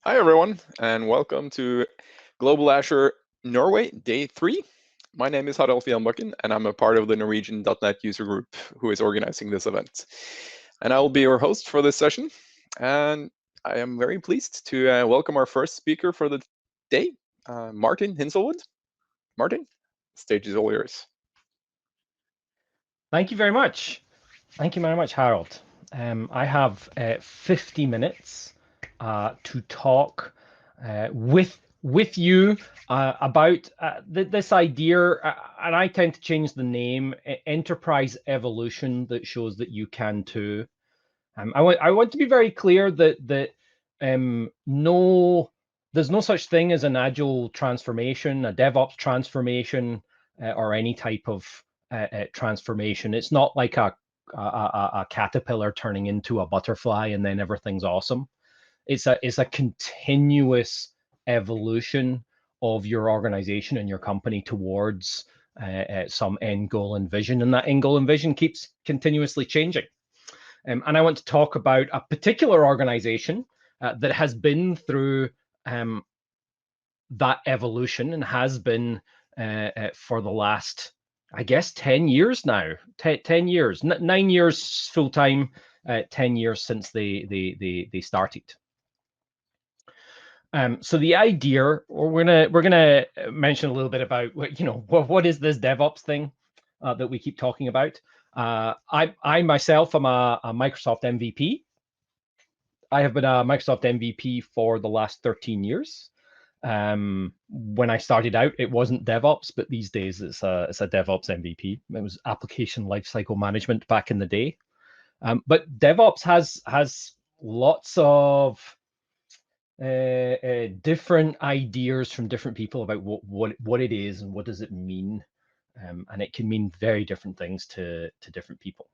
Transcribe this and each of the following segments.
Hi, everyone, and welcome to Global Azure Norway, Day 3. My name is Harald Fjellbakken, and I'm a part of the Norwegian .NET user group who is organizing this event. And I will be your host for this session. And I am very pleased to welcome our first speaker for the day, Martin Hinshelwood. Martin, the stage is all yours. Thank you very much. Thank you very much, Harold. I have 50 minutes to talk with you about this idea, and I tend to change the name, Enterprise Evolution, that shows that you can too. I want to be very clear that there's no such thing as an agile transformation, a DevOps transformation, or any type of transformation. It's not like a caterpillar turning into a butterfly and then everything's awesome. It's a continuous evolution of your organization and your company towards some end goal and vision, and that end goal and vision keeps continuously changing. And I want to talk about a particular organization that has been through that evolution and has been for the last, I guess, 10 years now. 10 years, 9 years full time, 10 years since they started. So the idea, we're gonna mention a little bit about what is this DevOps thing that we keep talking about. I myself am a Microsoft MVP. I have been a Microsoft MVP for the last 13 years. When I started out, it wasn't DevOps, but these days it's a DevOps MVP. It was application lifecycle management back in the day. But DevOps has lots of different ideas from different people about what it is and what does it mean, and it can mean very different things to different people.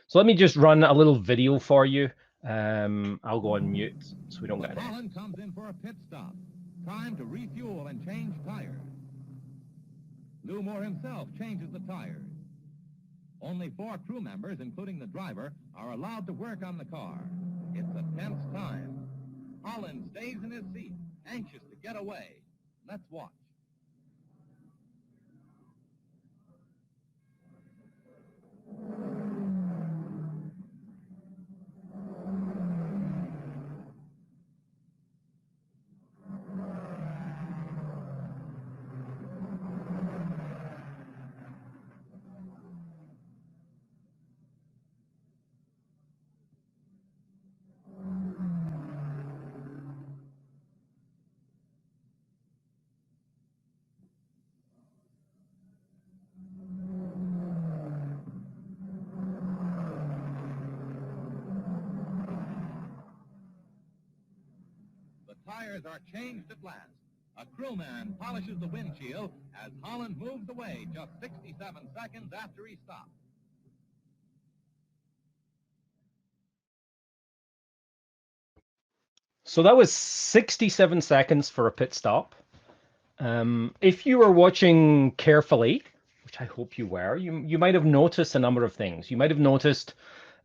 So let me just run a little video for you. I'll go on mute so we don't get any. Holland comes in for a pit stop. Time to refuel and change tires. Lou Moore himself changes the tires. Only 4 crew members, including the driver, are allowed to work on the car. It's a tense time. Holland stays in his seat, anxious to get away. Let's watch. The tires are changed at last. A crewman polishes the windshield as Holland moves away just 67 seconds after he stopped. So that was 67 seconds for a pit stop. If you were watching carefully, which I hope you were, you might have noticed a number of things. You might have noticed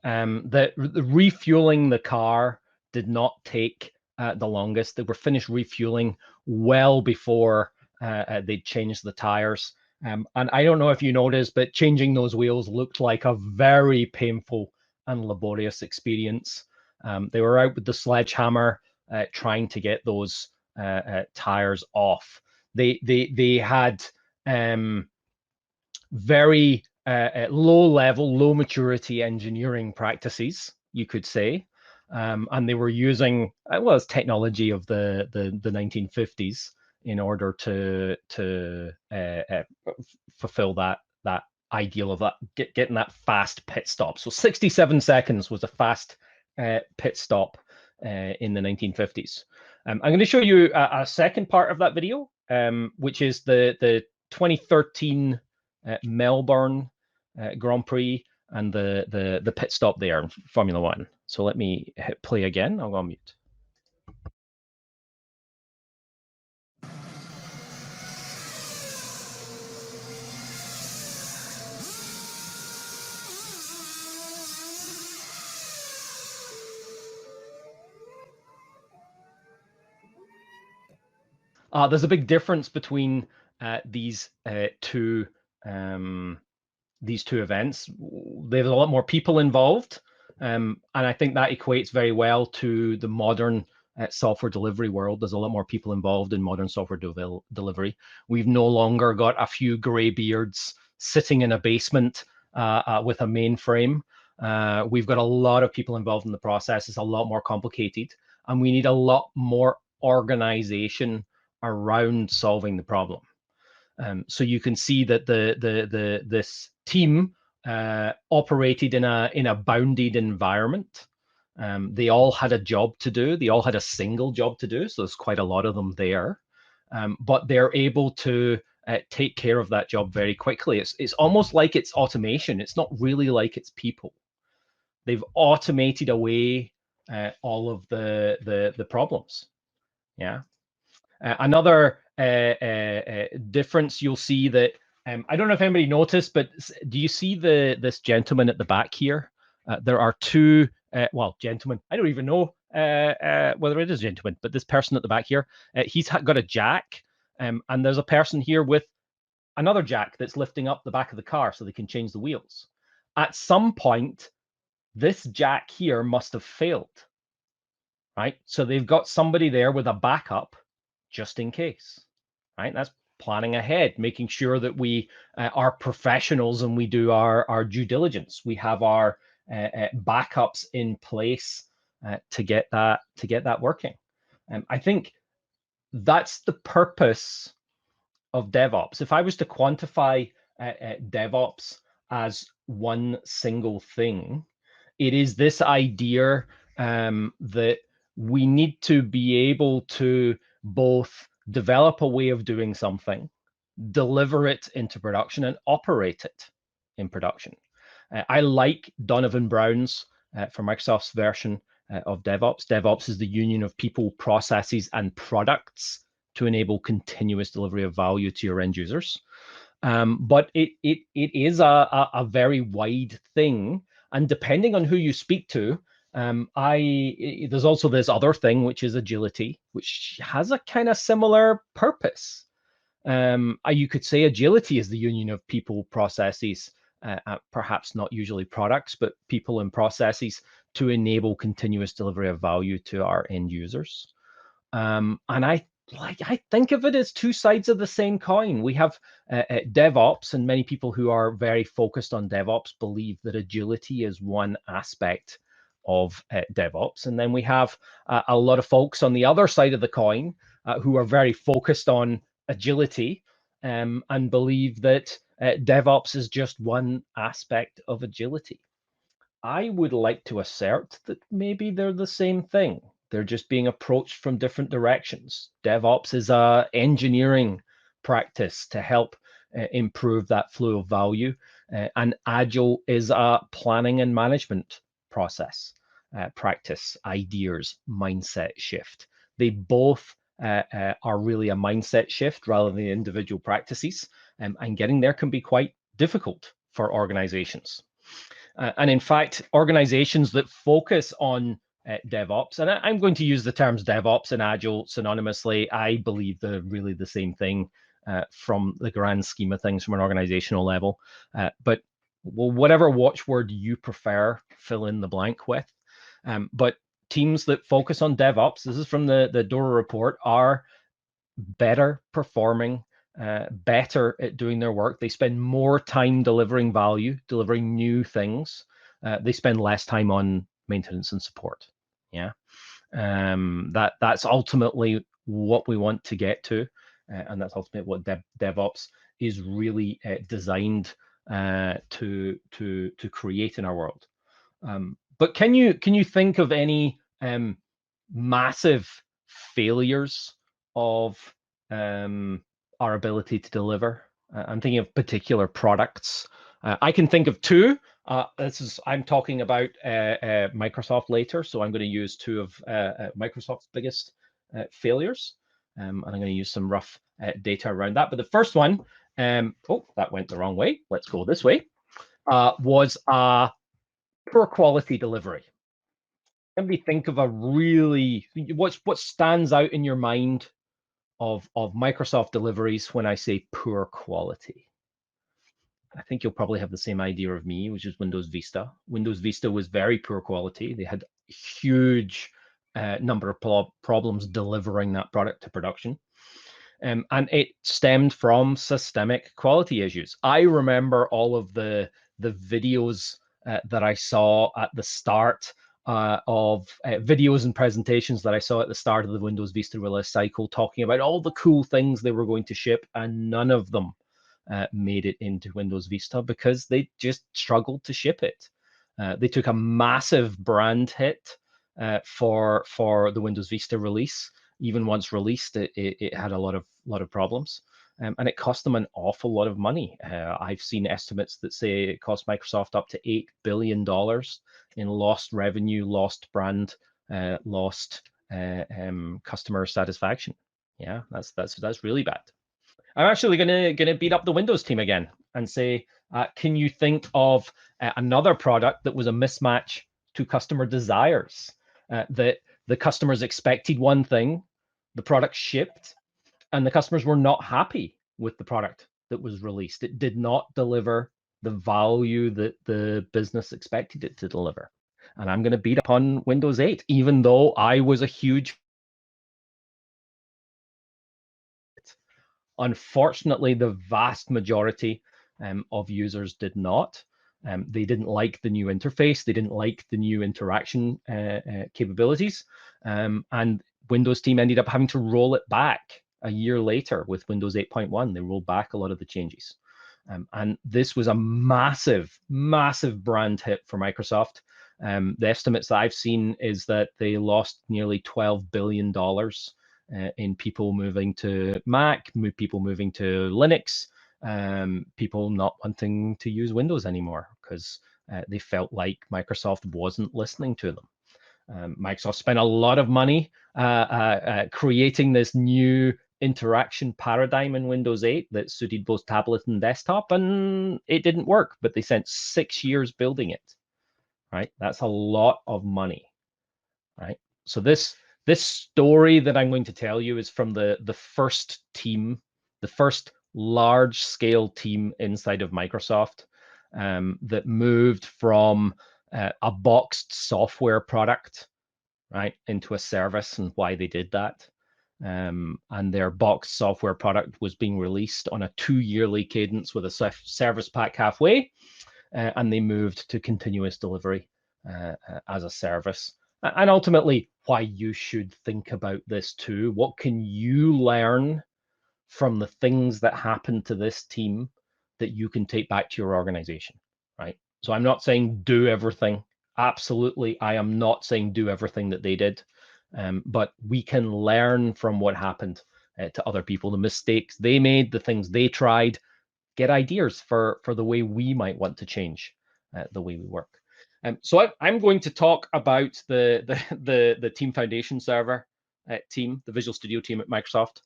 that refueling the car did not take the longest. They were finished refueling well before they'd changed the tires. And I don't know if you noticed, but changing those wheels looked like a very painful and laborious experience. They were out with the sledgehammer trying to get those tires off. They had very low level, low maturity engineering practices, you could say. And they were using, well, it's technology of the 1950s in order to fulfill that ideal of that getting that fast pit stop. So 67 seconds was a fast pit stop in the 1950s. I'm going to show you a second part of that video, which is the 2013 Melbourne Grand Prix and the pit stop there in Formula One. So let me hit play again. I'll go on mute. There's a big difference between these two events. There's a lot more people involved, and I think that equates very well to the modern software delivery world. There's a lot more people involved in modern software delivery. We've no longer got a few gray beards sitting in a basement with a mainframe. We've got a lot of people involved in the process. It's a lot more complicated, and we need a lot more organization around solving the problem. So you can see that this team operated in a bounded environment. They all had a job to do. They all had a single job to do. So there's quite a lot of them there, but they're able to take care of that job very quickly. It's almost like it's automation. It's not really like it's people. They've automated away all of the problems. Yeah. Another difference you'll see that I don't know if anybody noticed, but do you see this gentleman at the back here? There are two, well, gentlemen. I don't even know whether it is a gentleman, but this person at the back here, he's got a jack, and there's a person here with another jack that's lifting up the back of the car so they can change the wheels. At some point, this jack here must have failed, right? So they've got somebody there with a backup just in case, right? That's planning ahead, making sure that we are professionals and we do our due diligence. We have our backups in place to get that working. I think that's the purpose of DevOps. If I was to quantify DevOps as one single thing, it is this idea that we need to be able to both develop a way of doing something, deliver it into production, and operate it in production. I like Donovan Brown's for Microsoft's version of DevOps. DevOps is the union of people, processes, and products to enable continuous delivery of value to your end users. But it is a very wide thing, and depending on who you speak to, there's also this other thing, which is agility, which has a kind of similar purpose. You could say agility is the union of people, processes, perhaps not usually products, but people and processes to enable continuous delivery of value to our end users. And I think of it as two sides of the same coin. We have DevOps, and many people who are very focused on DevOps believe that agility is one aspect of DevOps. And then we have a lot of folks on the other side of the coin who are very focused on agility and believe that DevOps is just one aspect of agility. I would like to assert that maybe they're the same thing. They're just being approached from different directions. DevOps is an engineering practice to help improve that flow of value, and Agile is a planning and management process, practice, ideas, mindset shift. They both are really a mindset shift rather than individual practices, and getting there can be quite difficult for organizations. And in fact, organizations that focus on DevOps, and I'm going to use the terms DevOps and Agile synonymously. I believe they're really the same thing from the grand scheme of things from an organizational level. But whatever watchword you prefer, fill in the blank with. But teams that focus on DevOps, this is from the Dora report, are better performing, better at doing their work. They spend more time delivering value, delivering new things. They spend less time on maintenance and support. Yeah, that's ultimately what we want to get to, and that's ultimately what DevOps is really designed to create in our world. But can you think of any massive failures of our ability to deliver? I'm thinking of particular products. I can think of two. I'm talking about Microsoft later, so I'm going to use two of Microsoft's biggest failures, and I'm going to use some rough data around that. But the first one, oh, that went the wrong way. Let's go this way. Was poor quality delivery. Somebody think of a really what stands out in your mind of Microsoft deliveries when I say poor quality. I think you'll probably have the same idea of me, which is Windows Vista. Windows Vista was very poor quality. They had huge number of problems delivering that product to production. And it stemmed from systemic quality issues. I remember all of the videos that I saw at the start of videos and presentations that I saw at the start of the Windows Vista release cycle, talking about all the cool things they were going to ship, and none of them made it into Windows Vista because they just struggled to ship it. They took a massive brand hit for the Windows Vista release. Even once released, it had a lot of problems, and it cost them an awful lot of money. I've seen estimates that say it cost Microsoft up to $8 billion in lost revenue, lost brand, lost customer satisfaction. Yeah, that's really bad. I'm actually gonna beat up the Windows team again and say, can you think of another product that was a mismatch to customer desires? That the customers expected one thing, the product shipped, and the customers were not happy with the product that was released. It did not deliver the value that the business expected it to deliver. And I'm going to beat up on Windows 8, even though I was a huge. Unfortunately, the vast majority of users did not. They didn't like the new interface. They didn't like the new interaction capabilities. And Windows team ended up having to roll it back a year later with Windows 8.1. They rolled back a lot of the changes. And this was a massive, massive brand hit for Microsoft. The estimates that I've seen is that they lost nearly $12 billion in people moving to Mac, people moving to Linux, people not wanting to use Windows anymore because they felt like Microsoft wasn't listening to them. Microsoft spent a lot of money creating this new interaction paradigm in Windows 8 that suited both tablet and desktop, and it didn't work, but they spent 6 years building it, right? That's a lot of money, right? So this story that I'm going to tell you is from the first team, the first large-scale team inside of Microsoft that moved from a boxed software product, right, into a service, and why they did that. And their boxed software product was being released on a 2-yearly cadence with a service pack halfway, and they moved to continuous delivery as a service. And ultimately, why you should think about this too. What can you learn from the things that happened to this team that you can take back to your organization, right? So I'm not saying do everything. Absolutely, I am not saying do everything that they did, but we can learn from what happened to other people, the mistakes they made, the things they tried, get ideas for the way we might want to change the way we work. So I'm going to talk about the Team Foundation Server team, the Visual Studio team at Microsoft.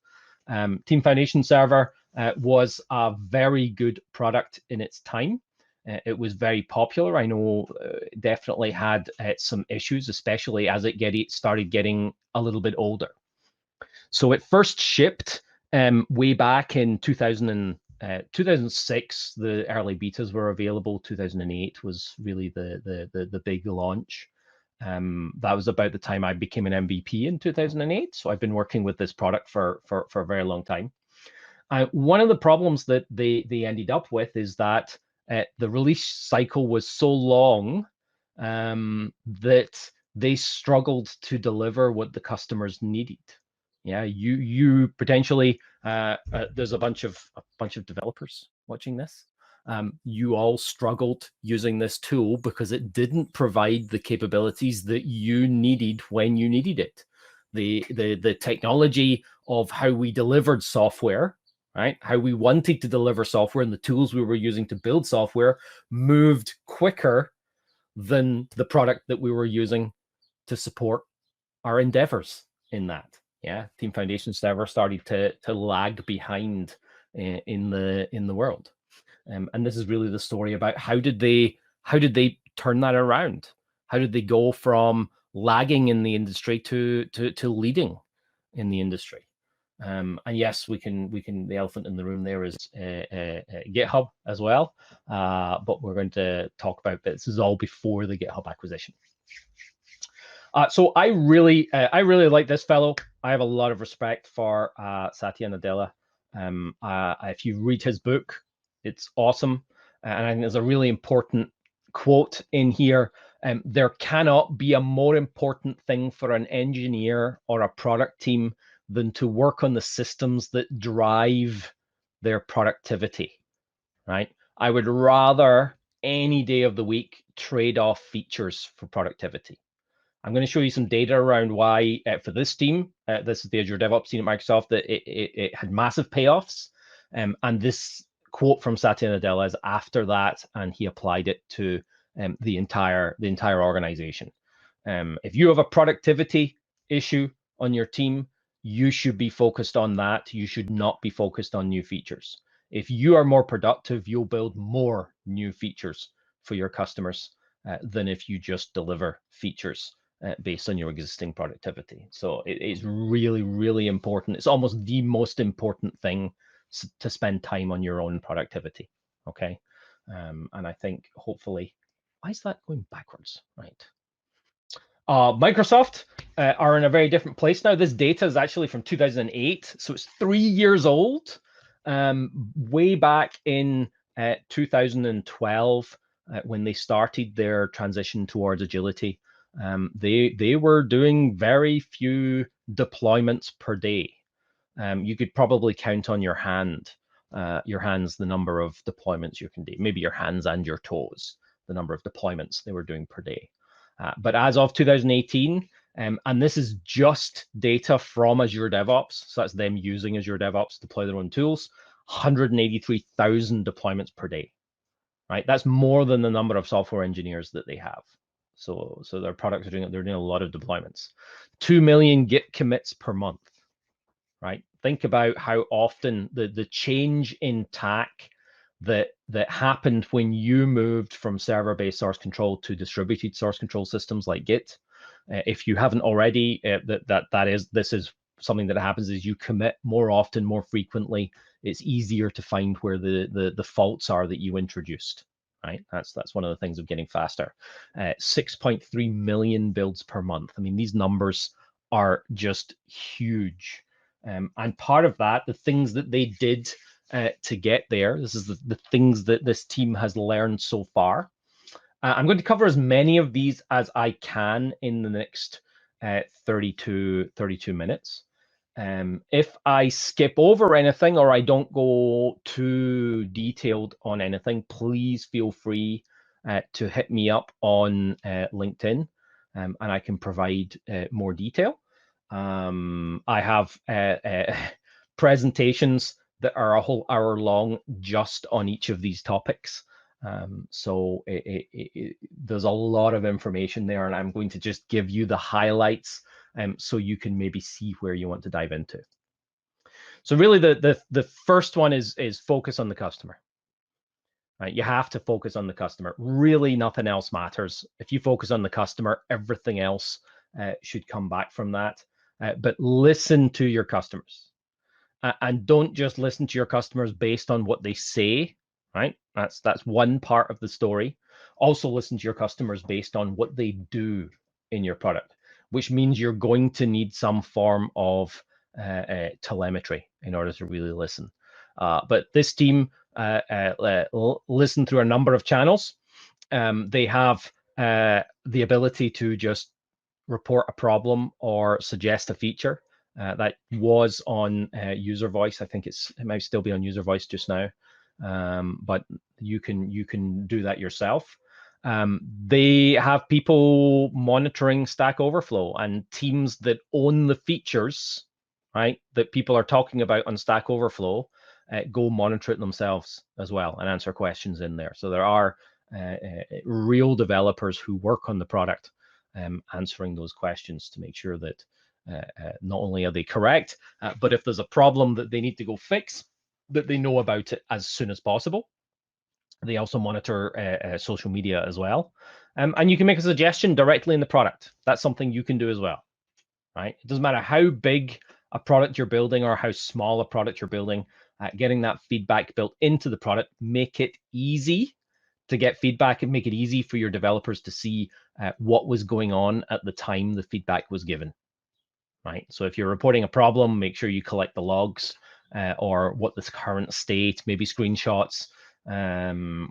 Team Foundation Server was a very good product in its time. It was very popular. I know definitely had some issues, especially as it started getting a little bit older. So it first shipped way back in 2006. The early betas were available. 2008 was really the big launch. That was about the time I became an MVP in 2008. So I've been working with this product for a very long time. One of the problems that they ended up with is that the release cycle was so long that they struggled to deliver what the customers needed. Yeah, you potentially there's a bunch of developers watching this. You all struggled using this tool because it didn't provide the capabilities that you needed when you needed it. The technology of how we delivered software, right? How we wanted to deliver software and the tools we were using to build software moved quicker than the product that we were using to support our endeavors in that. Yeah, Team Foundation Server started to lag behind in the world, and this is really the story about how did they turn that around? How did they go from lagging in the industry to leading in the industry? And yes, we can. The elephant in the room there is GitHub as well, but we're going to talk about this is all before the GitHub acquisition. So I really like this fellow. I have a lot of respect for Satya Nadella. If you read his book, it's awesome, and I think there's a really important quote in here. There cannot be a more important thing for an engineer or a product team than to work on the systems that drive their productivity, right? I would rather any day of the week trade off features for productivity. I'm going to show you some data around why for this team, this is the Azure DevOps team at Microsoft, that it had massive payoffs. And this quote from Satya Nadella is after that, and he applied it to the entire organization. If you have a productivity issue on your team, you should be focused on that. You should not be focused on new features. If you are more productive, you'll build more new features for your customers than if you just deliver features based on your existing productivity. So it's really, really important. It's almost the most important thing to spend time on your own productivity. Okay. And I think hopefully, why is that going backwards? Right. Microsoft are in a very different place now. This data is actually from 2008, so it's 3 years old. Way back in 2012, when they started their transition towards agility, they were doing very few deployments per day. You could probably count on your hands the number of deployments you can do, maybe your hands and your toes, the number of deployments they were doing per day. But as of 2018, and this is just data from Azure DevOps, so that's them using Azure DevOps to deploy their own tools, 183,000 deployments per day, right? That's more than the number of software engineers that they have. So their products they're doing a lot of deployments. 2 million Git commits per month, right? Think about how often the change in TAC that happened when you moved from server-based source control to distributed source control systems like Git. If you haven't already, this is something that happens is you commit more often, more frequently. It's easier to find where the faults are that you introduced, right? That's one of the things of getting faster. 6.3 million builds per month. I mean, these numbers are just huge. And part of that, the things that they did to get there, this is the things that this team has learned so far. I'm going to cover as many of these as I can in the next 32 minutes. If I skip over anything or I don't go too detailed on anything, please feel free to hit me up on LinkedIn, and I can provide more detail. I have presentations that are a whole hour long just on each of these topics. So there's a lot of information there, and I'm going to just give you the highlights so you can maybe see where you want to dive into. So really the first one is focus on the customer. Right? You have to focus on the customer. Really nothing else matters. If you focus on the customer, everything else should come back from that. But listen to your customers. And don't just listen to your customers based on what they say, right? That's one part of the story. Also listen to your customers based on what they do in your product, which means you're going to need some form of telemetry in order to really listen. But this team listen through a number of channels. They have the ability to just report a problem or suggest a feature. That was on user voice. I think it might still be on user voice just now, but you can do that yourself. They have people monitoring Stack Overflow and teams that own the features, right, that people are talking about on Stack Overflow, go monitor it themselves as well and answer questions in there. So there are real developers who work on the product answering those questions to make sure that not only are they correct, but if there's a problem that they need to go fix, that they know about it as soon as possible. They also monitor social media as well. And you can make a suggestion directly in the product. That's something you can do as well, right? It doesn't matter how big a product you're building or how small a product you're building, getting that feedback built into the product, make it easy to get feedback and make it easy for your developers to see what was going on at the time the feedback was given, right? So if you're reporting a problem, make sure you collect the logs or what this current state, maybe screenshots,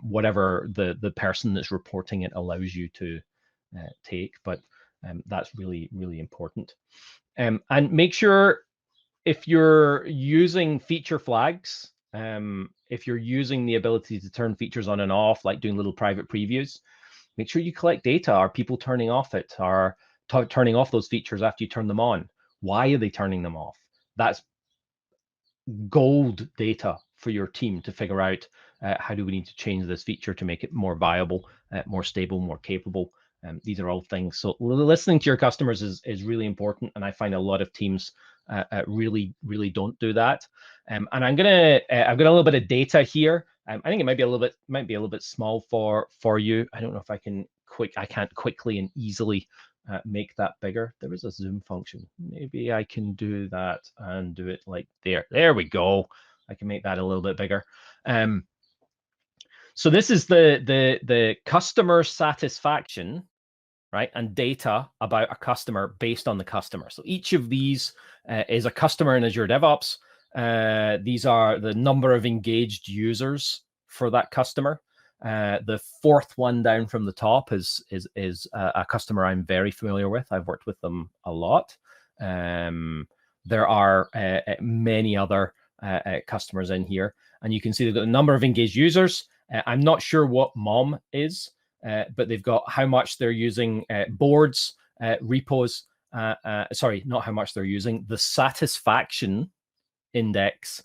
whatever the person that's reporting it allows you to take. But that's really, really important. And make sure if you're using feature flags, if you're using the ability to turn features on and off, like doing little private previews, make sure you collect data. Are people turning off it? Are turning off those features after you turn them on? Why are they turning them off? That's gold data for your team to figure out how do we need to change this feature to make it more viable, more stable, more capable. These are all things. So listening to your customers is really important, and I find a lot of teams really don't do that. And I've got a little bit of data here. I think it might be a little bit small for you. I don't know if I can't quickly and easily make that bigger. There is a zoom function. Maybe I can do that and do it like there. There we go. I can make that a little bit bigger. So this is the customer satisfaction, right, and data about a customer based on the customer. So each of these is a customer in Azure DevOps. These are the number of engaged users for that customer. The fourth one down from the top is a customer I'm very familiar with. I've worked with them a lot. There are many other customers in here, and you can see they've got a number of engaged users. I'm not sure what MOM is, but they've got how much they're using boards, repos. Sorry, not how much they're using, the satisfaction index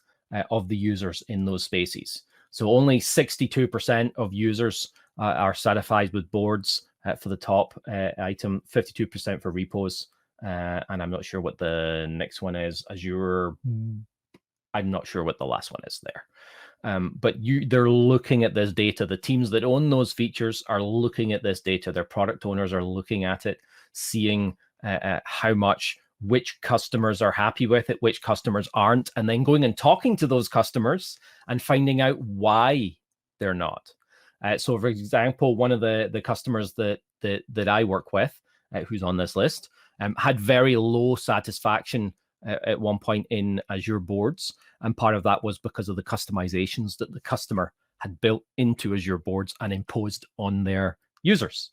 of the users in those spaces. So only 62% of users are satisfied with boards for the top item, 52% for repos, and I'm not sure what the next one is. Azure, I'm not sure what the last one is there. But they're looking at this data. The teams that own those features are looking at this data. Their product owners are looking at it, seeing how much, which customers are happy with it, which customers aren't, and then going and talking to those customers and finding out why they're not. So, for example, one of the customers that I work with, who's on this list, had very low satisfaction at one point in Azure boards, and part of that was because of the customizations that the customer had built into Azure boards and imposed on their users.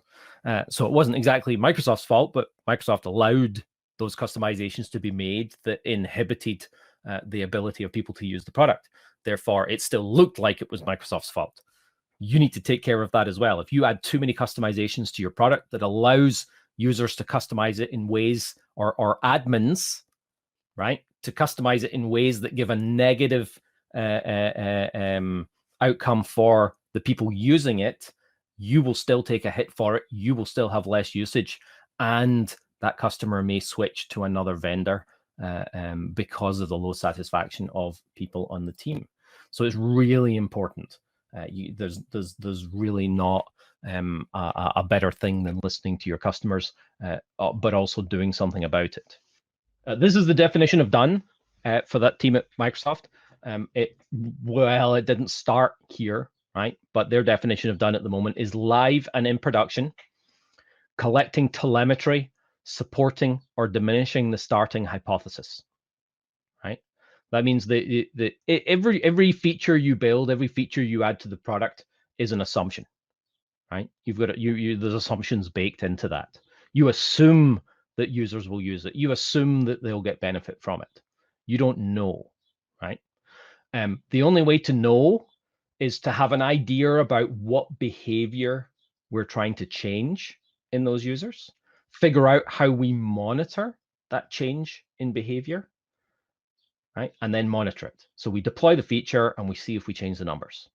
So it wasn't exactly Microsoft's fault, but Microsoft allowed those customizations to be made that inhibited the ability of people to use the product. Therefore, it still looked like it was Microsoft's fault. You need to take care of that as well. If you add too many customizations to your product that allows users to customize it in ways, or admins, right, to customize it in ways that give a negative outcome for the people using it, you will still take a hit for it. You will still have less usage, and that customer may switch to another vendor because of the low satisfaction of people on the team. So it's really important. There's really not a better thing than listening to your customers, but also doing something about it. This is the definition of done for that team at Microsoft. It didn't start here, right? But their definition of done at the moment is live and in production, collecting telemetry, supporting or diminishing the starting hypothesis, right? That means that every feature you build, every feature you add to the product is an assumption, right? You've got there's assumptions baked into that. You assume that users will use it. You assume that they'll get benefit from it. You don't know, right? The only way to know is to have an idea about what behavior we're trying to change in those users, figure out how we monitor that change in behavior, right? And then monitor it. So we deploy the feature and we see if we change the numbers,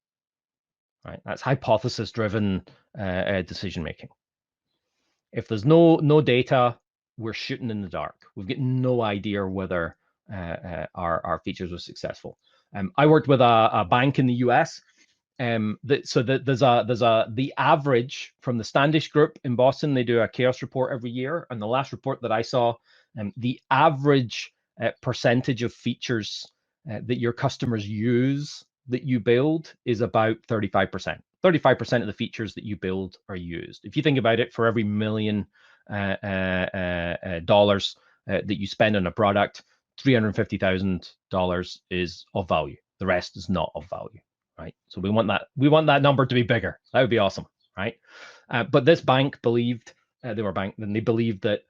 right? That's hypothesis-driven decision-making. If there's no data, we're shooting in the dark. We've got no idea whether our features were successful. I worked with a bank in the US. There's the average from the Standish Group in Boston. They do a chaos report every year, and the last report that I saw, the average percentage of features that your customers use that you build is about 35%. 35% of the features that you build are used. If you think about it, for every $1 million that you spend on a product, $350,000 is of value. The rest is not of value, right? So we want that number to be bigger. That would be awesome, right? But this bank believed they were banked, and they believed that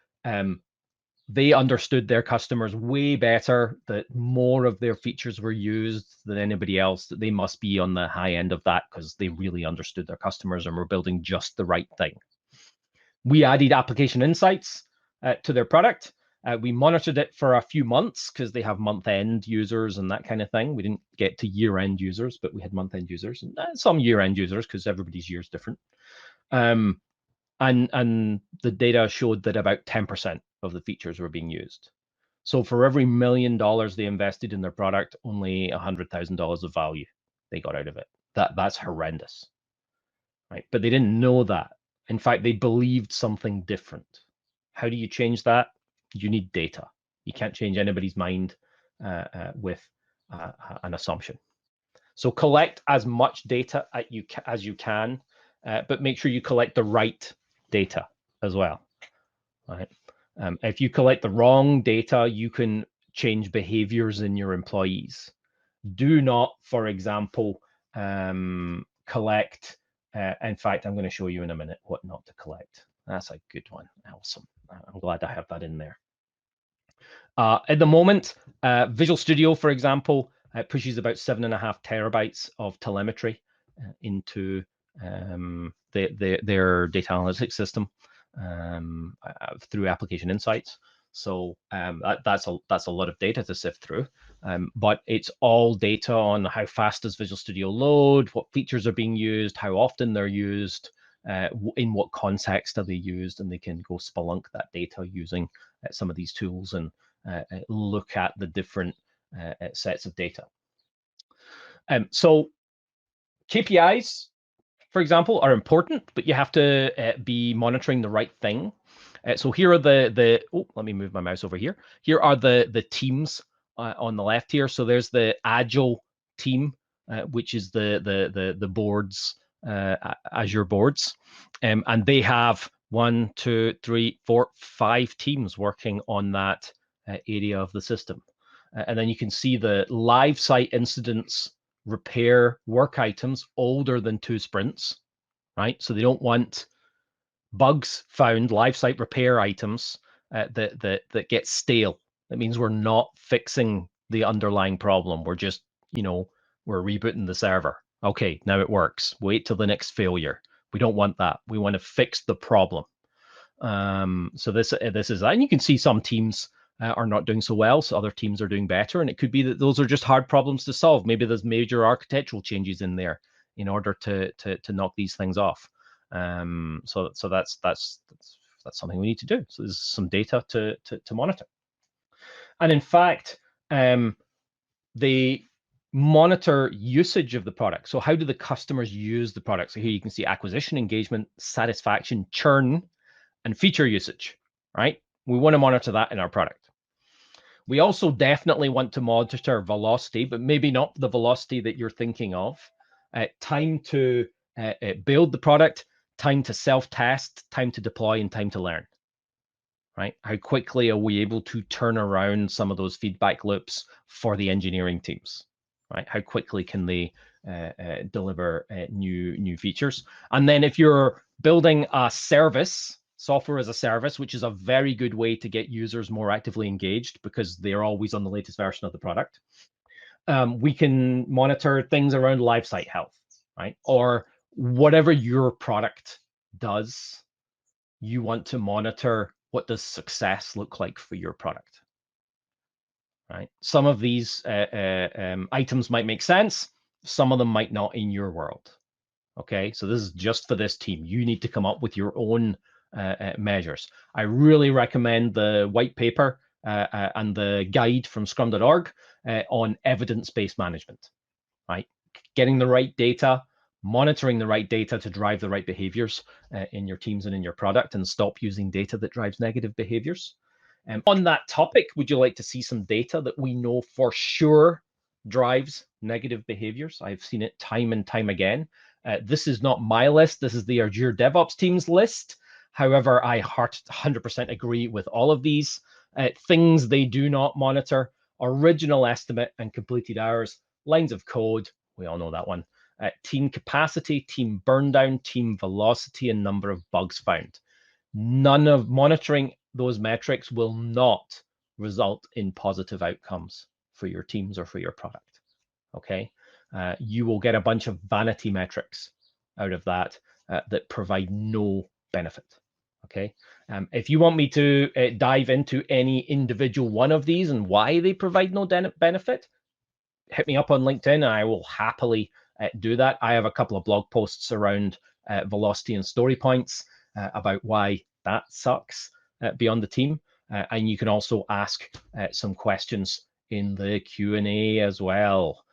they understood their customers way better, that more of their features were used than anybody else, that they must be on the high end of that because they really understood their customers and were building just the right thing. We added application insights to their product. We monitored it for a few months because they have month-end users and that kind of thing. We didn't get to year-end users, but we had month-end users and some year-end users because everybody's year is different. And the data showed that about 10% of the features were being used. So for every $1 million they invested in their product, only $100,000 of value they got out of it. That's horrendous, right? But they didn't know that. In fact, they believed something different. How do you change that? You need data. You can't change anybody's mind with an assumption. So collect as much data as you can, but make sure you collect the right data as well, right? If you collect the wrong data, you can change behaviors in your employees. Do not, for example, collect, in fact, I'm going to show you in a minute what not to collect. That's a good one. Awesome. I'm glad I have that in there. At the moment, Visual Studio, for example, pushes about 7.5 terabytes of telemetry into their data analytics system through application insights. So that's a lot of data to sift through, but it's all data on how fast does Visual Studio load, what features are being used, how often they're used, in what context are they used, and they can go spelunk that data using some of these tools and look at the different sets of data. So KPIs, for example, are important, but you have to be monitoring the right thing. So here are let me move my mouse over here. Here are the teams on the left here. So there's the Agile team, which is the boards, Azure boards, and they have 1, 2, 3, 4, 5 teams working on that area of the system. And then you can see the live site incidents repair work items older than 2 sprints, right? So they don't want bugs found, live site repair items that get stale. That means we're not fixing the underlying problem. We're just, we're rebooting the server. Okay, now it works. Wait till the next failure. We don't want that. We want to fix the problem. So this is that. And you can see some teams are not doing so well, so other teams are doing better. And it could be that those are just hard problems to solve. Maybe there's major architectural changes in there in order to knock these things off. So that's something we need to do. So there's some data to monitor. And in fact, they monitor usage of the product. So how do the customers use the product? So here you can see acquisition, engagement, satisfaction, churn, and feature usage, right? We want to monitor that in our product. We also definitely want to monitor velocity, but maybe not the velocity that you're thinking of. Time to build the product, time to self-test, time to deploy, and time to learn, right? How quickly are we able to turn around some of those feedback loops for the engineering teams, right? How quickly can they deliver new features? And then if you're building a service, software as a service, which is a very good way to get users more actively engaged because they're always on the latest version of the product, we can monitor things around live site health, right? Or whatever your product does, you want to monitor what does success look like for your product, right? Some of these items might make sense. Some of them might not in your world, okay? So this is just for this team. You need to come up with your own measures. I really recommend the white paper and the guide from scrum.org on evidence-based management, right? Getting the right data, monitoring the right data to drive the right behaviors in your teams and in your product, and stop using data that drives negative behaviors. On that topic, would you like to see some data that we know for sure drives negative behaviors? I've seen it time and time again. This is not my list. This is the Azure DevOps team's list. However, I 100% agree with all of these. Things they do not monitor: original estimate and completed hours, lines of code, we all know that one, team capacity, team burn down, team velocity, and number of bugs found. None of monitoring those metrics will not result in positive outcomes for your teams or for your product. Okay, you will get a bunch of vanity metrics out of that that provide no benefit. Okay, if you want me to dive into any individual one of these and why they provide no benefit, hit me up on LinkedIn and I will happily do that. I have a couple of blog posts around velocity and story points about why that sucks beyond the team. And you can also ask some questions in the Q&A as well.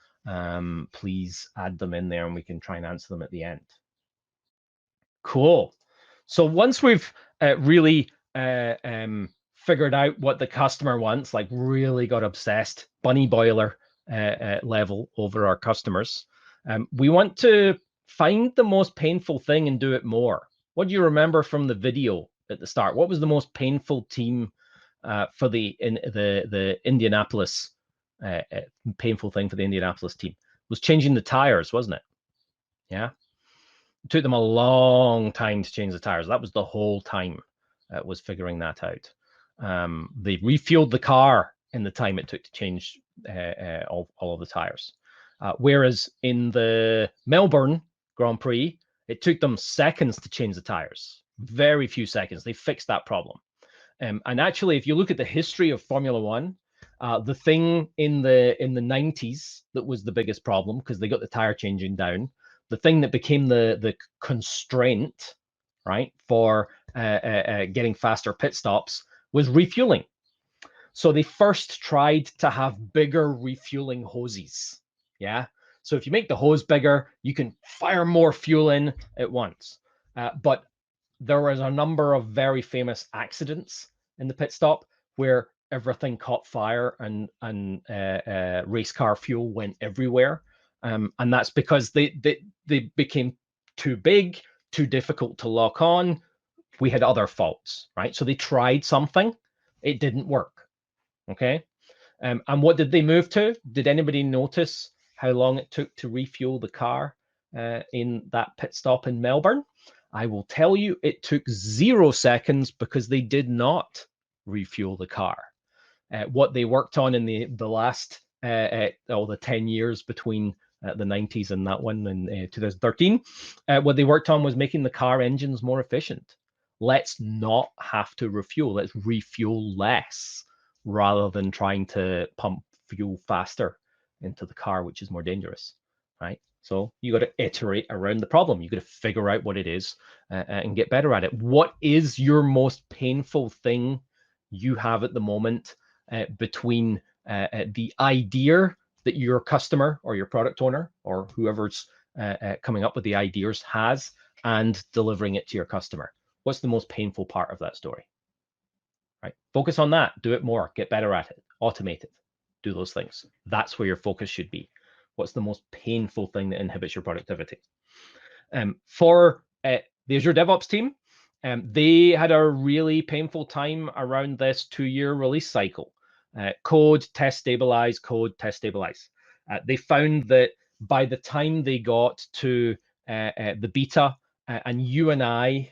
Please add them in there and we can try and answer them at the end. Cool. So once we've really figured out what the customer wants, like really got obsessed, bunny boiler level over our customers, we want to find the most painful thing and do it more. What do you remember from the video at the start? What was the most painful team for the Indianapolis painful thing for the Indianapolis team? It was changing the tires, wasn't it? Yeah. It took them a long time to change the tires. That was the whole time was figuring that out. They refueled the car in the time it took to change all of the tires. Whereas in the Melbourne Grand Prix, it took them seconds to change the tires. Very few seconds. They fixed that problem. And actually, if you look at the history of Formula One, the thing in the 90s that was the biggest problem, because they got the tire changing down, the thing that became the constraint, right, for getting faster pit stops was refueling. So they first tried to have bigger refueling hoses. Yeah. So if you make the hose bigger, you can fire more fuel in at once. But there was a number of very famous accidents in the pit stop where everything caught fire and race car fuel went everywhere. And that's because they became too big, too difficult to lock on. We had other faults, right? So they tried something, it didn't work. Okay. And what did they move to? Did anybody notice how long it took to refuel the car in that pit stop in Melbourne? I will tell you, it took 0 seconds because they did not refuel the car. What they worked on in the last the 10 years between the 90s and that one in 2013, what they worked on was making the car engines more efficient. Let's not have to refuel. Let's refuel less rather than trying to pump fuel faster into the car, which is more dangerous, right? So you got to iterate around the problem. You got to figure out what it is and get better at it. What is your most painful thing you have at the moment between the idea that your customer or your product owner or whoever's coming up with the ideas has and delivering it to your customer? What's the most painful part of that story? Right? Focus on that. Do it more. Get better at it. Automate it. Do those things. That's where your focus should be. What's the most painful thing that inhibits your productivity? For the Azure DevOps team, they had a really painful time around this 2-year release cycle. Code, test, stabilize, code, test, stabilize. They found that by the time they got to the beta, and you and I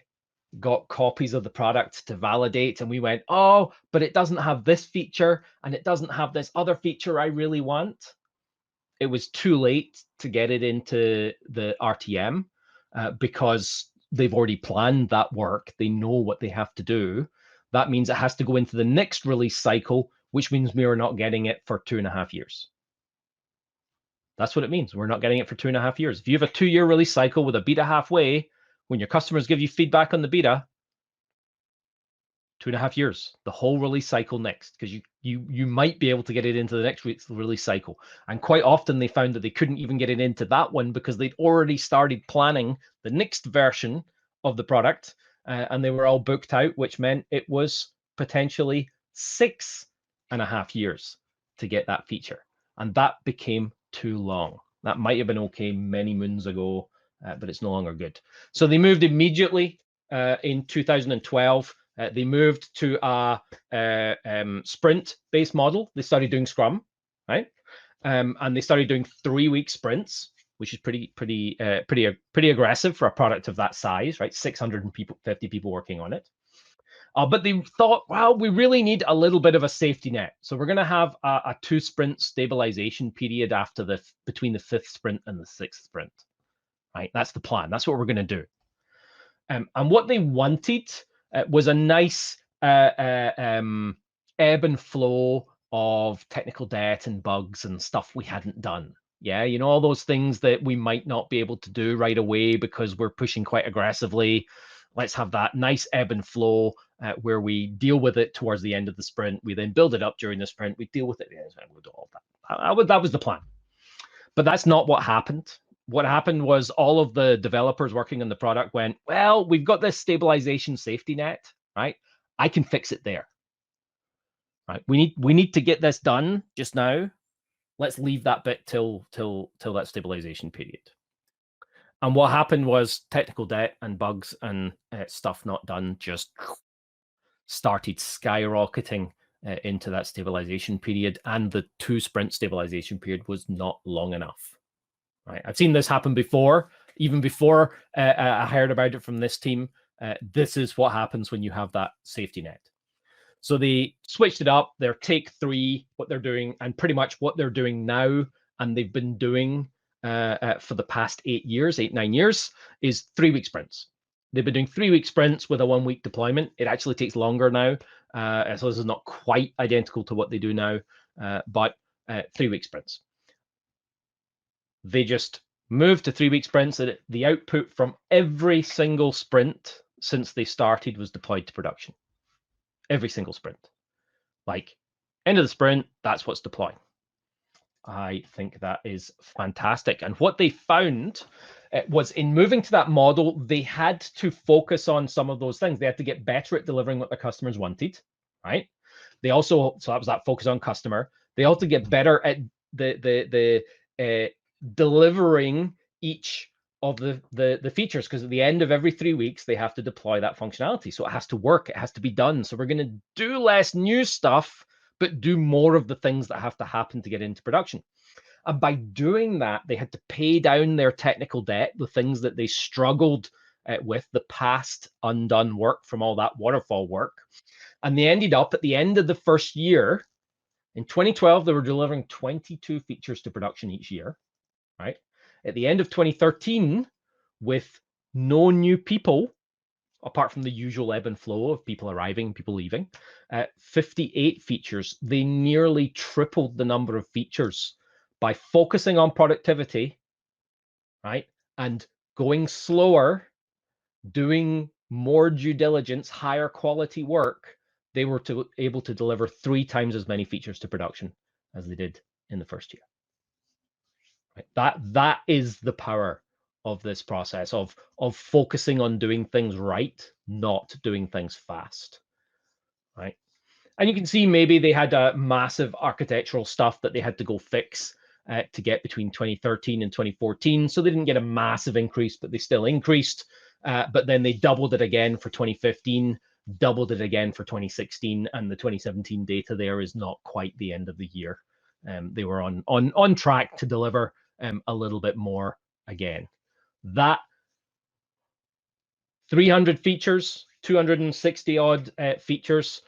got copies of the product to validate, and we went, oh, but it doesn't have this feature, and it doesn't have this other feature I really want. It was too late to get it into the RTM because they've already planned that work. They know what they have to do. That means it has to go into the next release cycle, which means we are not getting it for 2.5 years. That's what it means. We're not getting it for 2.5 years. If you have a 2-year release cycle with a beta halfway, when your customers give you feedback on the beta, 2.5 years, the whole release cycle next, because you might be able to get it into the next release cycle. And quite often they found that they couldn't even get it into that one because they'd already started planning the next version of the product and they were all booked out, which meant it was potentially 6.5 years to get that feature. And that became too long. That might have been okay many moons ago, but it's no longer good. So they moved immediately in 2012. They moved to a sprint-based model. They started doing Scrum, right? And they started doing 3-week sprints, which is pretty aggressive for a product of that size, right? 650 people working on it. But they thought, well, we really need a little bit of a safety net. So we're going to have a 2-sprint stabilization period after between the 5th sprint and the 6th sprint, right? That's the plan. That's what we're going to do. And what they wanted was a nice ebb and flow of technical debt and bugs and stuff we hadn't done. Yeah, you know, all those things that we might not be able to do right away because we're pushing quite aggressively. Let's have that nice ebb and flow where we deal with it towards the end of the sprint. We then build it up during the sprint. We deal with it. We'll do all that. That was the plan. But that's not what happened. What happened was all of the developers working on the product went, well, we've got this stabilization safety net, right? I can fix it there. Right? We need to get this done just now. Let's leave that bit till that stabilization period. And what happened was technical debt and bugs and stuff not done just started skyrocketing into that stabilization period, and the 2-sprint stabilization period was not long enough. Right? I've seen this happen before, even before I heard about it from this team. This is what happens when you have that safety net. So they switched it up. Their take 3, what they're doing, and pretty much what they're doing now, and they've been doing for the past 8, 9 years, is 3-week sprints. They've been doing 3-week sprints with a 1-week deployment. It actually takes longer now. So this is not quite identical to what they do now, but 3-week sprints. They just moved to 3-week sprints. And the output from every single sprint since they started was deployed to production. Every single sprint. Like, end of the sprint, that's what's deployed. I think that is fantastic. And what they found was in moving to that model, they had to focus on some of those things. They had to get better at delivering what their customers wanted, right? They also, so that was that focus on customer. They also get better at delivering each of the features, because at the end of every 3 weeks, they have to deploy that functionality. So it has to work, it has to be done. So we're going to do less new stuff, but do more of the things that have to happen to get into production. And by doing that, they had to pay down their technical debt, the things that they struggled with, the past undone work from all that waterfall work. And they ended up at the end of the first year, in 2012, they were delivering 22 features to production each year, right? At the end of 2013, with no new people, apart from the usual ebb and flow of people arriving, people leaving, 58 features. They nearly tripled the number of features by focusing on productivity, right? And going slower, doing more due diligence, higher quality work. They were able to deliver 3 times as many features to production as they did in the first year. Right? That is the power of this process of focusing on doing things right, not doing things fast, right? And you can see maybe they had a massive architectural stuff that they had to go fix to get between 2013 and 2014. So they didn't get a massive increase, but they still increased. But then they doubled it again for 2015, doubled it again for 2016, and the 2017 data there is not quite the end of the year. They were on track to deliver a little bit more again. That 300 features, 260 odd features,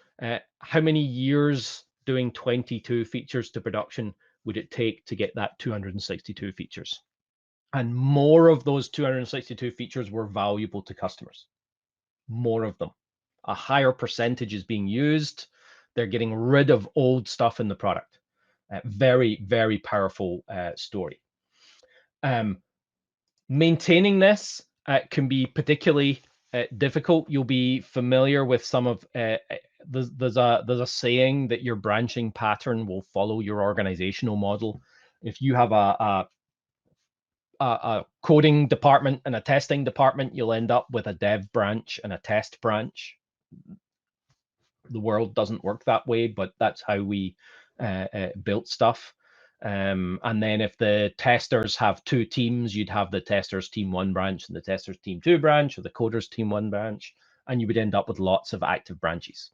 how many years doing 22 features to production would it take to get that 262 features? And more of those 262 features were valuable to customers. More of them. A higher percentage is being used. They're getting rid of old stuff in the product. Very, very powerful story. Maintaining this can be particularly difficult. You'll be familiar with some of there's a saying that your branching pattern will follow your organizational model. If you have a coding department and a testing department, you'll end up with a dev branch and a test branch. The world doesn't work that way, but that's how we built stuff. And then if the testers have two teams, you'd have the testers team 1 branch and the testers team 2 branch, or the coders team 1 branch, and you would end up with lots of active branches.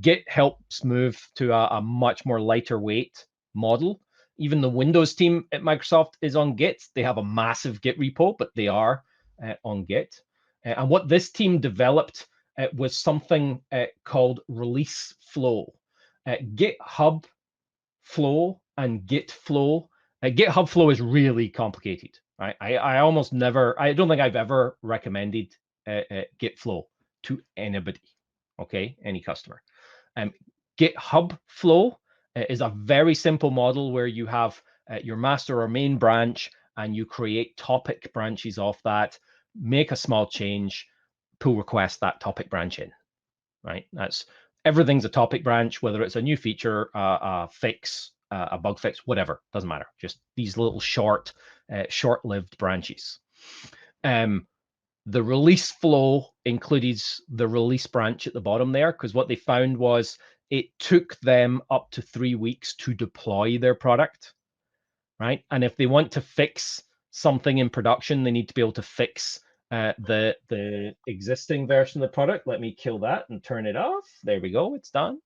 Git helps move to a much more lighter weight model. Even the Windows team at Microsoft is on Git. They have a massive Git repo, but they are on Git. And what this team developed was something called release flow. GitHub flow and Git flow. GitHub flow is really complicated. Right? I almost never, I don't think I've ever recommended Git flow to anybody, okay, any customer. GitHub flow is a very simple model where you have your master or main branch, and you create topic branches off that, make a small change, pull request that topic branch in, right? That's everything's a topic branch, whether it's a new feature, a fix, a bug fix, whatever, doesn't matter. Just these little short-lived branches. The release flow includes the release branch at the bottom there, because what they found was it took them up to 3 weeks to deploy their product, right? And if they want to fix something in production, they need to be able to fix the existing version of the product. Let me kill that and turn it off. There we go, it's done.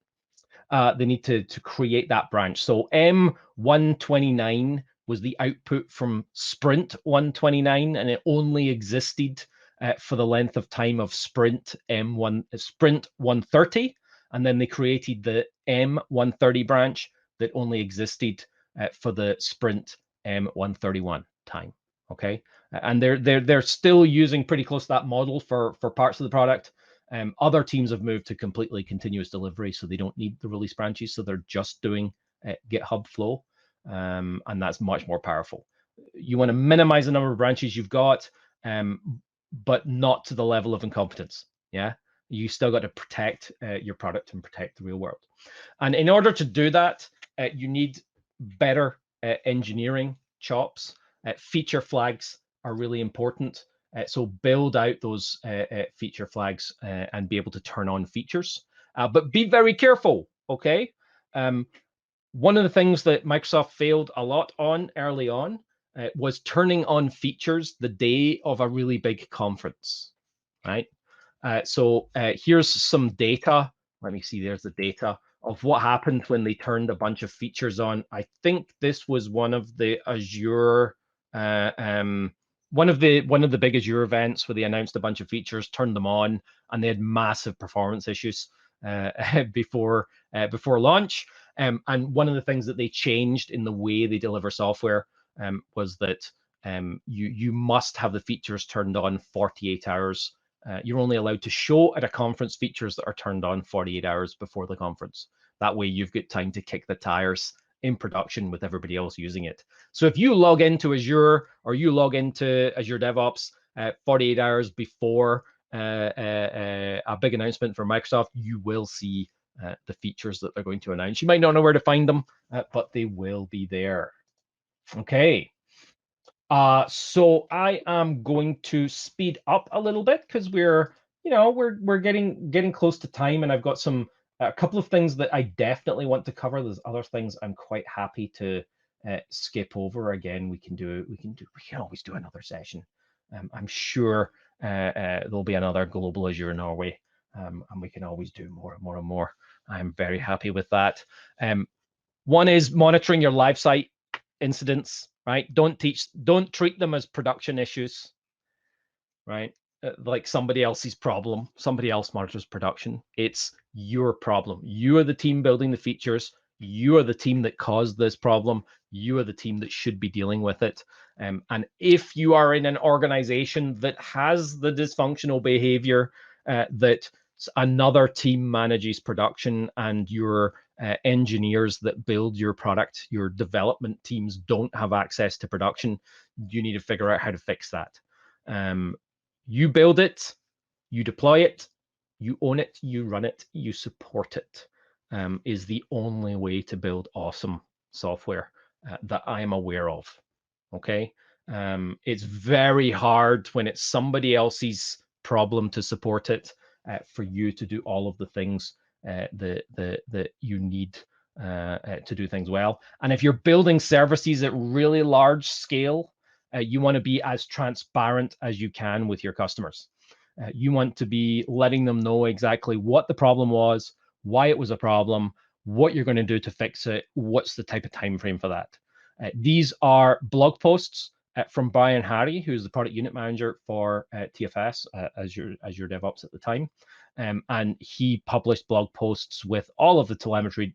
They need to create that branch. So M129 was the output from Sprint 129, and it only existed for the length of time of Sprint 130, and then they created the M130 branch that only existed for the Sprint M131 time. Okay, and they're still using pretty close to that model for parts of the product. Other teams have moved to completely continuous delivery, so they don't need the release branches, so they're just doing GitHub flow, and that's much more powerful. You want to minimize the number of branches you've got, but not to the level of incompetence. Yeah, you still got to protect your product and protect the real world. And in order to do that, you need better engineering chops. Feature flags are really important. So build out those feature flags and be able to turn on features. But be very careful, okay? One of the things that Microsoft failed a lot on early on was turning on features the day of a really big conference, right? So here's some data. Let me see, there's the data of what happened when they turned a bunch of features on. I think this was one of the Azure, one of the big Azure events where they announced a bunch of features, turned them on, and they had massive performance issues before launch. And one of the things that they changed in the way they deliver software was that you must have the features turned on 48 hours. You're only allowed to show at a conference features that are turned on 48 hours before the conference. That way you've got time to kick the tires in production with everybody else using it. So if you log into Azure or you log into Azure DevOps 48 hours before a big announcement from Microsoft, you will see the features that they're going to announce. You might not know where to find them, but they will be there. Okay. So I am going to speed up a little bit because we're getting close to time, and I've got a couple of things that I definitely want to cover. There's other things I'm quite happy to skip over. Again, we can always do another session. I'm sure there'll be another Global Azure Norway, and we can always do more and more and more. I'm very happy with that. One is monitoring your live site incidents, right? Don't treat them as production issues, right? Like somebody else's problem. Somebody else monitors production. It's your problem. You are the team building the features. You are the team that caused this problem. You are the team that should be dealing with it. And if you are in an organization that has the dysfunctional behavior that another team manages production, and your engineers that build your product, your development teams don't have access to production, you need to figure out how to fix that. You build it, you deploy it, you own it, you run it, you support it, is the only way to build awesome software that I am aware of. Okay, it's very hard when it's somebody else's problem to support it, for you to do all of the things that you need to do things well. And if you're building services at really large scale, you want to be as transparent as you can with your customers. You want to be letting them know exactly what the problem was, why it was a problem, what you're going to do to fix it, what's the type of time frame for that. These are blog posts from Brian Harry, who's the product unit manager for TFS, Azure DevOps at the time. And he published blog posts with all of the telemetry,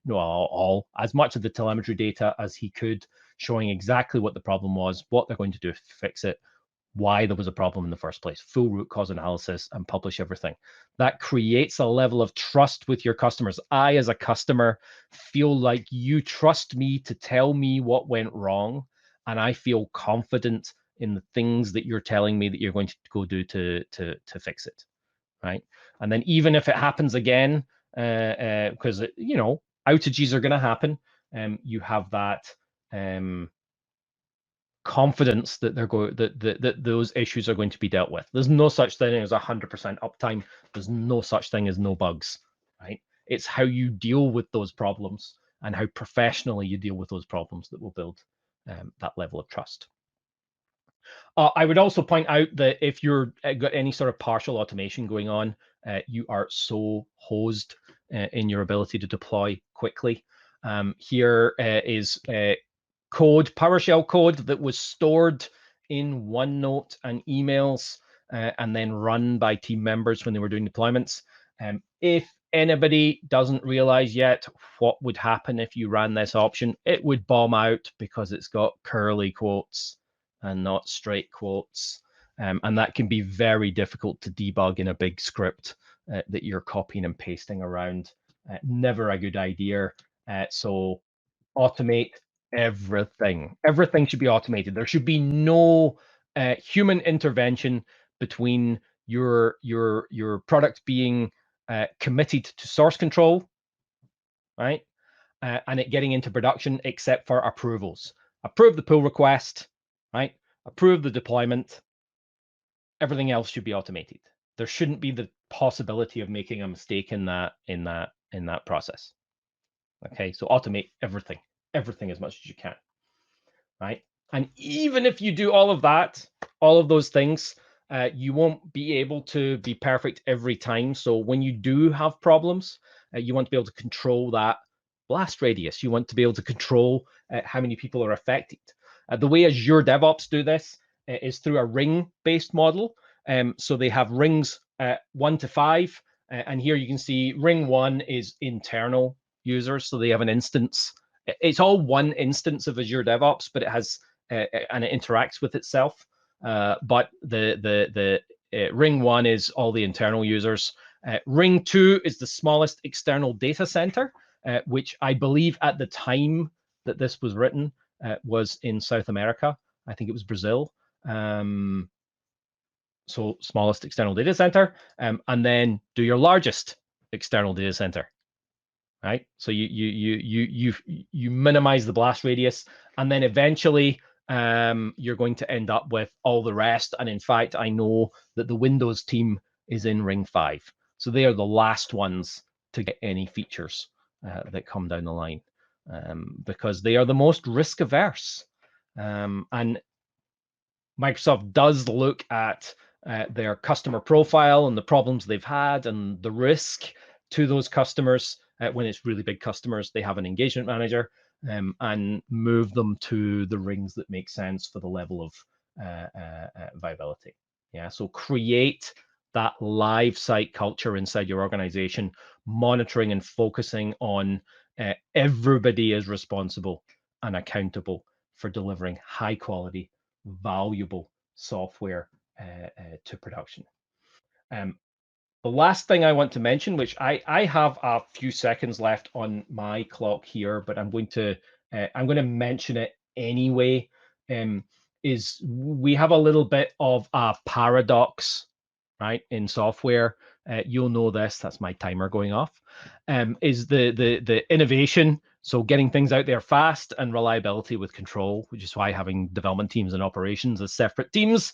as much of the telemetry data as he could, showing exactly what the problem was, what they're going to do to fix it, why there was a problem in the first place, full root cause analysis, and publish everything. That creates a level of trust with your customers. I, as a customer, feel like you trust me to tell me what went wrong, and I feel confident in the things that you're telling me that you're going to go do to fix it, right? And then even if it happens again, because outages are going to happen, you have that confidence that that those issues are going to be dealt with. There's no such thing as 100% uptime. There's no such thing as no bugs, right? It's how you deal with those problems and how professionally you deal with those problems that will build that level of trust. I would also point out that if you're got any sort of partial automation going on, you are so hosed in your ability to deploy quickly. Here is code, PowerShell code that was stored in OneNote and emails and then run by team members when they were doing deployments. If anybody doesn't realize yet what would happen if you ran this option, it would bomb out because it's got curly quotes and not straight quotes. And that can be very difficult to debug in a big script that you're copying and pasting around. Never a good idea. So automate everything. Everything should be automated. There should be no human intervention between your product being committed to source control, right, and it getting into production, except for approvals. Approve the pull request, right? Approve the deployment. Everything else should be automated. There shouldn't be the possibility of making a mistake in that process. Okay, so automate everything as much as you can, right? And even if you do all of that, all of those things, you won't be able to be perfect every time. So when you do have problems, you want to be able to control that blast radius. You want to be able to control how many people are affected. The way Azure DevOps do this is through a ring-based model. So they have rings 1 to 5, and here you can see ring 1 is internal users, so they have an instance. It's all one instance of Azure DevOps, but it has and it interacts with itself. But the ring 1 is all the internal users. Ring 2 is the smallest external data center, which I believe at the time that this was written was in South America. I think it was Brazil. So smallest external data center, and then do your largest external data center. Right, so you minimize the blast radius, and then eventually you're going to end up with all the rest. And in fact, I know that the Windows team is in ring 5, so they are the last ones to get any features that come down the line, because they are the most risk averse. And Microsoft does look at their customer profile and the problems they've had and the risk to those customers. When it's really big customers, they have an engagement manager and move them to the rings that make sense for the level of viability. Yeah, so create that live site culture inside your organization, monitoring and focusing on everybody is responsible and accountable for delivering high quality, valuable software to production. The last thing I want to mention, which I have a few seconds left on my clock here, but I'm going to mention it anyway, is we have a little bit of a paradox, right, in software. You'll know this. That's my timer going off. Is the innovation, so getting things out there fast, and reliability with control, which is why having development teams and operations as separate teams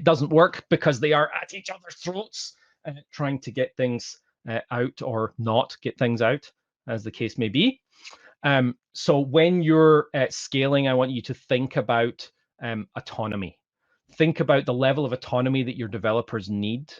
doesn't work, because they are at each other's throats trying to get things out or not get things out, as the case may be. So when you're scaling, I want you to think about autonomy. Think about the level of autonomy that your developers need.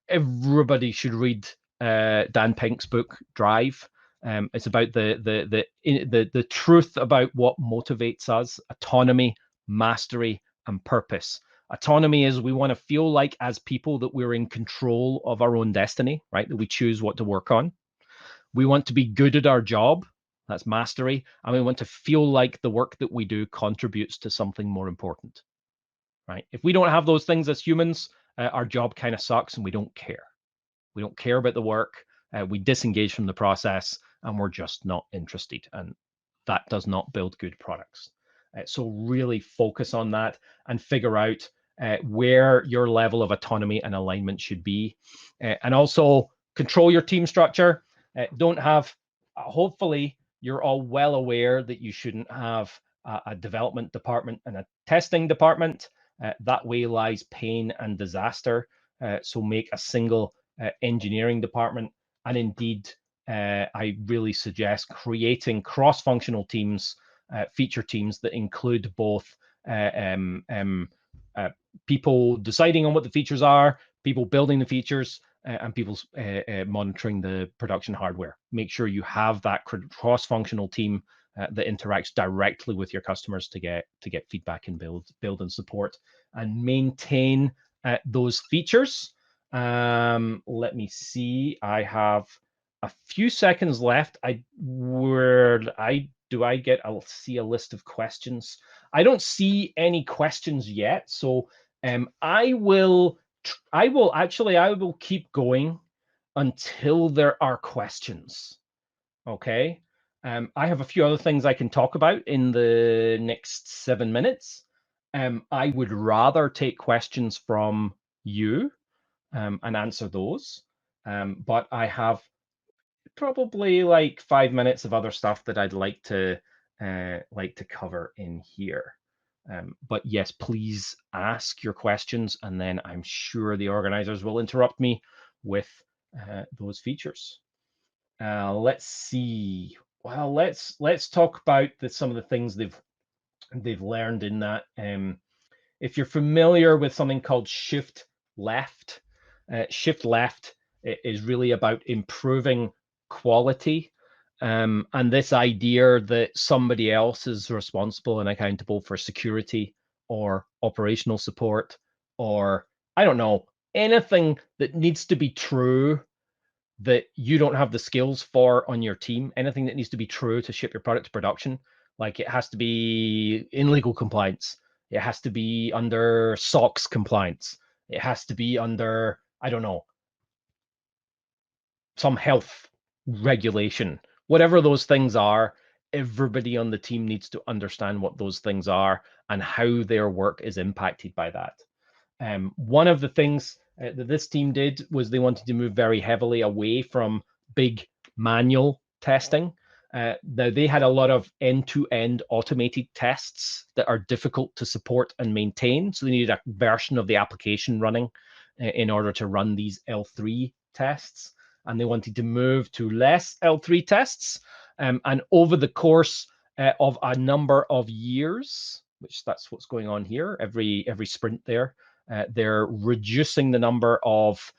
Everybody should read Dan Pink's book, Drive. It's about the truth about what motivates us: autonomy, mastery, and purpose. Autonomy is we want to feel like as people that we're in control of our own destiny, right? That we choose what to work on. We want to be good at our job. That's mastery. And we want to feel like the work that we do contributes to something more important, right? If we don't have those things as humans, our job kind of sucks and we don't care. We don't care about the work. We disengage from the process and we're just not interested. And that does not build good products. So really focus on that and figure out where your level of autonomy and alignment should be. And also control your team structure. Don't have, hopefully you're all well aware that you shouldn't have a development department and a testing department. That way lies pain and disaster. So make a single engineering department. And indeed, I really suggest creating cross-functional teams, feature teams that include both people deciding on what the features are, people building the features, and people monitoring the production hardware. Make sure you have that cross-functional team that interacts directly with your customers to get feedback and build and support and maintain those features. Let me see. I have a few seconds left. I'll see a list of questions. I don't see any questions yet, so I will keep going until there are questions. Okay. I have a few other things I can talk about in the next 7 minutes. I would rather take questions from you and answer those. But I have probably like 5 minutes of other stuff that I'd like to cover in here. But yes, please ask your questions, and then I'm sure the organizers will interrupt me with those features. Let's see. Well, let's talk about some of the things they've learned in that. If you're familiar with something called shift left is really about improving quality. And this idea that somebody else is responsible and accountable for security or operational support, or I don't know, anything that needs to be true that you don't have the skills for on your team, anything that needs to be true to ship your product to production, like it has to be in legal compliance, it has to be under SOX compliance, it has to be under, I don't know, some health regulation, whatever those things are. Everybody on the team needs to understand what those things are and how their work is impacted by that. One of the things that this team did was they wanted to move very heavily away from big manual testing. Now they had a lot of end-to-end automated tests that are difficult to support and maintain. So they needed a version of the application running in order to run these L3 tests. And they wanted to move to less L3 tests. And over the course of a number of years, which that's what's going on here, every sprint there, they're reducing the number of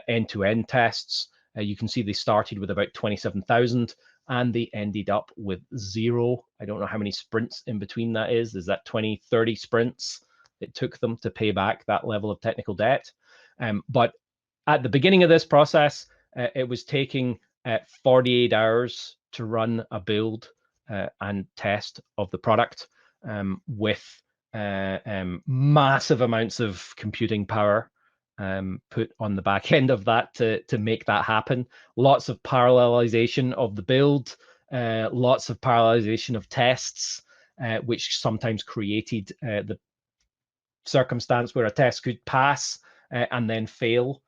end-to-end tests. You can see they started with about 27,000 and they ended up with 0. I don't know how many sprints in between that is. Is that 20, 30 sprints it took them to pay back that level of technical debt? But at the beginning of this process, it was taking 48 hours to run a build and test of the product with massive amounts of computing power put on the back end of that to make that happen. Lots of parallelization of the build, lots of parallelization of tests, which sometimes created the circumstance where a test could pass and then fail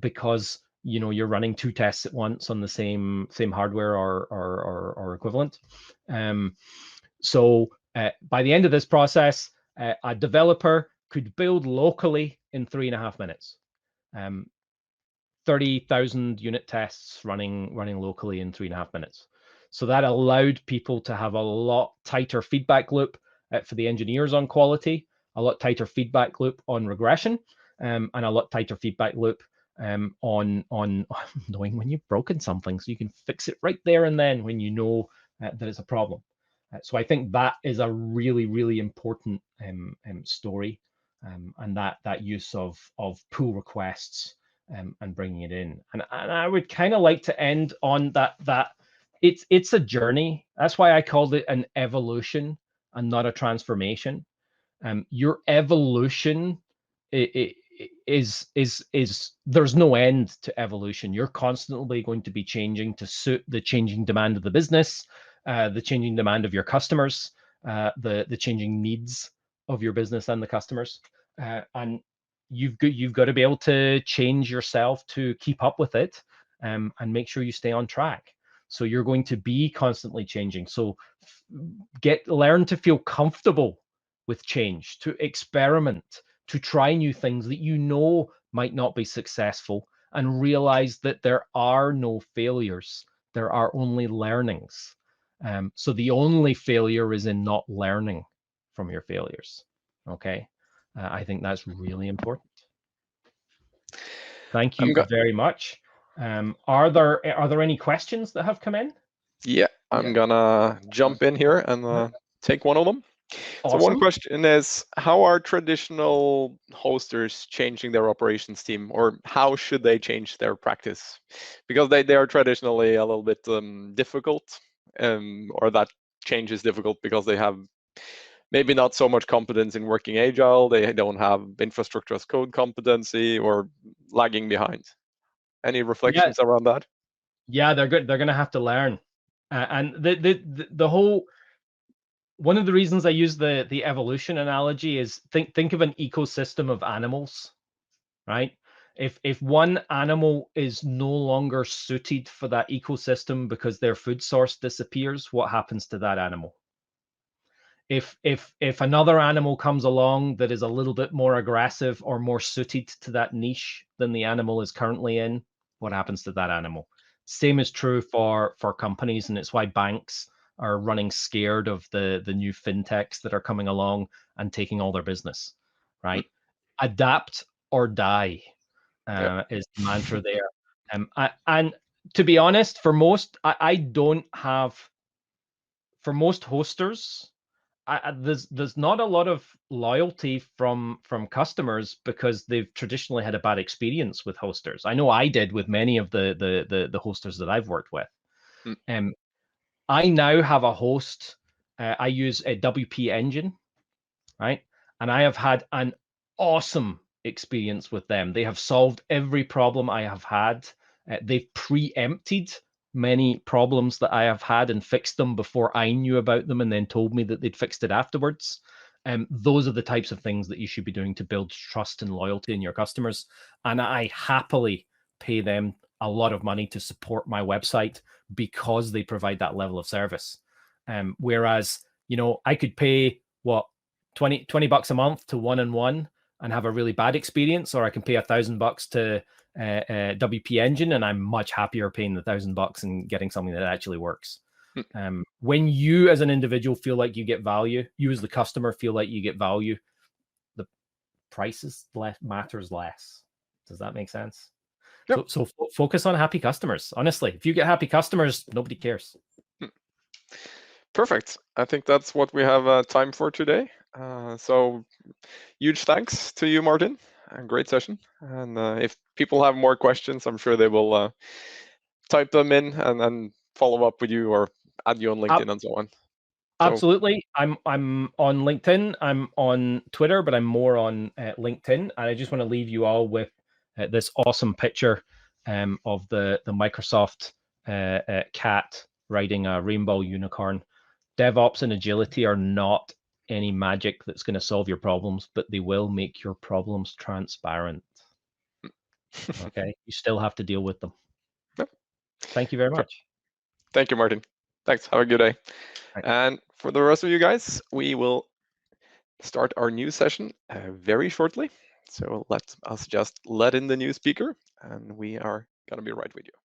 because you're running 2 tests at once on the same hardware or equivalent. So by the end of this process, a developer could build locally in 3.5 minutes. 30,000 unit tests running locally in 3.5 minutes. So that allowed people to have a lot tighter feedback loop for the engineers on quality, a lot tighter feedback loop on regression, and a lot tighter feedback loop on knowing when you've broken something, so you can fix it right there and then when you know that it's a problem. So I think that is a really, really important story, and that use of pull requests and bringing it in. And I would kind of like to end on that it's a journey. That's why I called it an evolution and not a transformation. Your evolution is there's no end to evolution. You're constantly going to be changing to suit the changing demand of the business, the changing demand of your customers, the changing needs of your business and the customers, and you've got to be able to change yourself to keep up with it, and make sure you stay on track. So you're going to be constantly changing. So learn to feel comfortable with change, to experiment, to try new things that you know might not be successful, and realize that there are no failures. There are only learnings. So the only failure is in not learning from your failures. Okay, I think that's really important. Thank you very much. Are there any questions that have come in? Yeah, I'm gonna jump in here and take one of them. Awesome. So one question is, how are traditional hosters changing their operations team, or how should they change their practice? Because they are traditionally a little bit difficult, or that change is difficult because they have maybe not so much competence in working agile. They don't have infrastructure as code competency, or lagging behind. Any reflections around that? Yeah, they're good. They're going to have to learn, and the whole. One of the reasons I use the evolution analogy is think of an ecosystem of animals, right? If one animal is no longer suited for that ecosystem because their food source disappears, what happens to that animal? If another animal comes along that is a little bit more aggressive or more suited to that niche than the animal is currently in, what happens to that animal? Same is true for companies, and it's why banks are running scared of the new fintechs that are coming along and taking all their business, right? Adapt or die is the mantra there. And to be honest, for most, I don't have, for most hosters, there's not a lot of loyalty from customers because they've traditionally had a bad experience with hosters. I know I did with many of the hosters that I've worked with. I now have a host. I use a WP Engine, right? And I have had an awesome experience with them. They have solved every problem I have had. They've preempted many problems that I have had and fixed them before I knew about them, and then told me that they'd fixed it afterwards. Those are the types of things that you should be doing to build trust and loyalty in your customers. And I happily pay them a lot of money to support my website because they provide that level of service. Whereas, I could pay what, $20 a month to one-on-one and have a really bad experience, or I can pay $1,000 to WP Engine, and I'm much happier paying the $1,000 and getting something that actually works. When you as an individual feel like you get value, you as the customer feel like you get value, the prices matters less. Does that make sense? Yep. So focus on happy customers. Honestly, if you get happy customers, nobody cares. Perfect. I think that's what we have time for today. So huge thanks to you, Martin. A great session. And if people have more questions, I'm sure they will type them in and follow up with you or add you on LinkedIn and so on. Absolutely. I'm on LinkedIn. I'm on Twitter, but I'm more on LinkedIn. And I just want to leave you all with this awesome picture of the Microsoft cat riding a rainbow unicorn. DevOps and agility are not any magic that's going to solve your problems, but they will make your problems transparent. Okay, you still have to deal with them. Yep. Thank you very much. Thank you, Martin. Thanks. Have a good day. Right. And for the rest of you guys, we will start our new session very shortly. So let us just let in the new speaker, and we are going to be right with you.